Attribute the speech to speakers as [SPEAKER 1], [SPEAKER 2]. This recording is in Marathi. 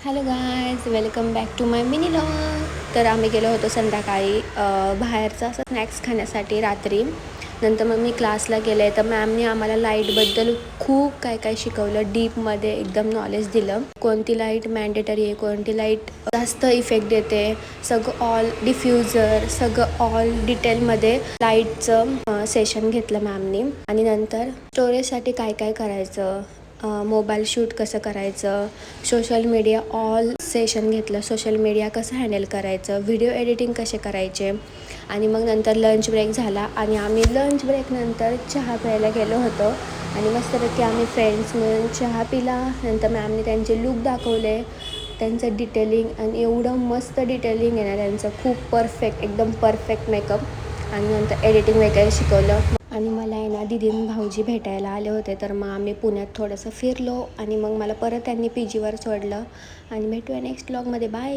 [SPEAKER 1] Hello guys, welcome back to my mini log. तर आम्ही गेलो होतो संध्याकाळी बाहेरचा असं स्नॅक्स खाण्यासाठी रात्री. नंतर मग मी क्लासला गेले तर मॅमने आम्हाला लाईटबद्दल खूप काय काय शिकवलं. डीपमध्ये एकदम नॉलेज दिलं. कोणती लाईट मॅन्डेटरी आहे, कोणती लाईट जास्त इफेक्ट देते, सगळं ऑल डिफ्युजर, सगळं ऑल डिटेलमध्ये लाईटचं सेशन घेतलं मॅमनी. आणि नंतर स्टोरेजसाठी काय काय करायचं, मोबाईल शूट कसं करायचं, सोशल मीडिया ऑल सेशन घेतलं. सोशल मीडिया कसं हँडल करायचं, व्हिडिओ एडिटिंग कसे करायचे. आणि मग नंतर लंच ब्रेक झाला आणि आम्ही लंच ब्रेकनंतर चहा प्यायला गेलो होतो. आणि मस्तपैकी आम्ही फ्रेंड्स मिळून चहा पिला. नंतर मॅमने त्यांचे लूक दाखवले, त्यांचं डिटेलिंग, आणि एवढं मस्त डिटेलिंग आहे ना त्यांचं, खूप परफेक्ट, एकदम परफेक्ट मेकअप. आणि नंतर एडिटिंग वगैरे शिकवलं. आणि मला आहे ना दीदीन भाऊजी भेटायला आले होते, तर मग आम्ही पुण्यात थोडंसं फिरलो आणि मग मला परत त्यांनी PGवर सोडलं. आणि भेटूया नेक्स्ट व्लॉगमध्ये. बाय.